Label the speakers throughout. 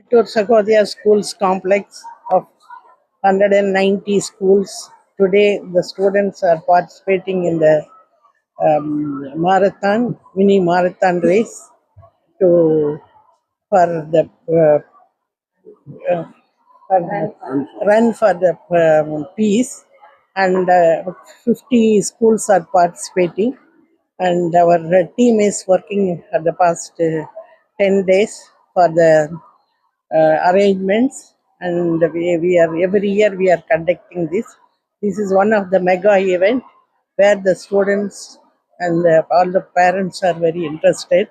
Speaker 1: to Sakodia Schools complex of 190 schools. Today, the students are participating in the mini marathon race to for the uh, run for the peace, and 50 schools are participating. And our team is working for the past 10 days for the arrangements, and we are every year we are conducting this. This is one of the mega event where the students and all the parents are very interested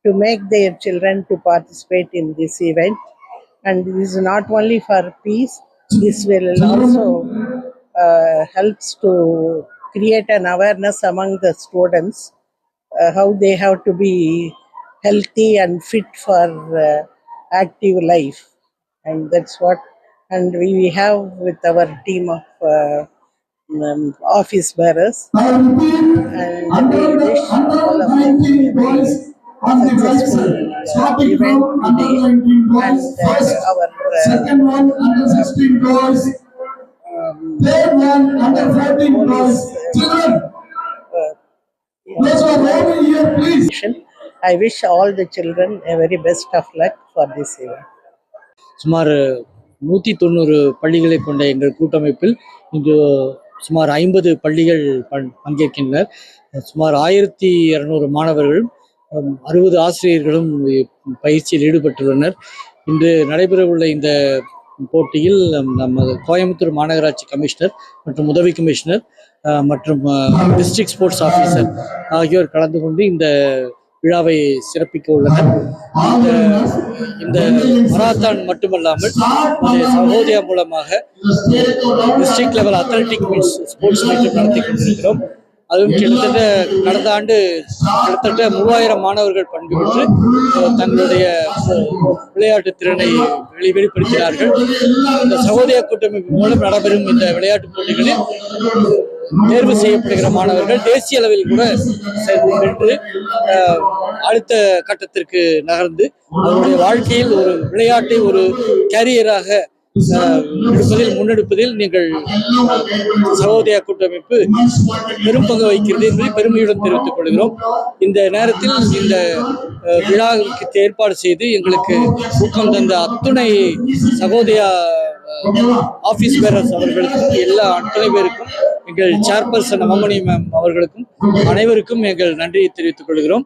Speaker 1: to make their children to participate in this event. And this is not only for peace, this will also helps to create an awareness among the students how they have to be healthy and fit for active life. And that's what, and we have with our team of office bearers, and we wish all of them a very successful event today. And our
Speaker 2: second one under 16 boys, third one under 14 boys. Children, those are over here, please.
Speaker 1: I wish all the children a very best of luck for this event.
Speaker 3: சுமார் 190 பள்ளிகளை கொண்ட எங்கள் கூட்டமைப்பில் இன்று சுமார் 50 பள்ளிகள் பங்கேற்கின்றனர். சுமார் 1200 மாணவர்களும் 60 ஆசிரியர்களும் பயிற்சியில் ஈடுபட்டுள்ளனர். இன்று நடைபெறவுள்ள இந்த போட்டியில் நமது கோயம்புத்தூர் மாநகராட்சி கமிஷனர் மற்றும் உதவி கமிஷனர் மற்றும் டிஸ்ட்ரிக்ட் ஸ்போர்ட்ஸ் ஆஃபீஸர் ஆகியோர் கலந்து கொண்டு இந்த விழாவை சிறப்பிக்க உள்ளனர். இந்த மராத்தான் மட்டுமல்லாமல் சகோதயா மூலமாக district level athletic meets sports மீட்டும் நடத்தி கொண்டிருக்கிறோம். அதுவும் கிட்டத்தட்ட கடந்த ஆண்டு கிட்டத்தட்ட 3000 மாணவர்கள் பங்கு பெற்று தங்களுடைய விளையாட்டு திறனை வெளிப்படுத்தினார்கள். இந்த சகோதயா கூட்டமைப்பு மூலம் நடைபெறும் இந்த விளையாட்டுப் போட்டிகளில் தேர்வு செய்யப்படுகிற மாணவர்கள் தேசிய அளவில் கூட வென்று அடுத்த கட்டத்திற்கு நகர்ந்து அவருடைய வாழ்க்கையில் ஒரு விளையாட்டை ஒரு கேரியராக முன்னெடுப்பதில் நீங்கள் சகோதயா கூட்டமைப்பு பெரும் பங்கு வகிக்கிறது என்று பெருமையுடன் தெரிவித்துக் கொள்கிறோம். இந்த நேரத்தில் இந்த விழாவுக்கு ஏற்பாடு செய்து எங்களுக்கு ஊக்கம் தந்த அத்துணை சகோதயா ஆபீஸ் பேரர்ஸ் அவர்களுக்கும் எல்லா அத்தனை பேருக்கும், எங்கள் சேர்பர்சன் அம்மணி மேம் அவர்களுக்கும் அனைவருக்கும் எங்கள் நன்றியை தெரிவித்துக் கொள்கிறோம்.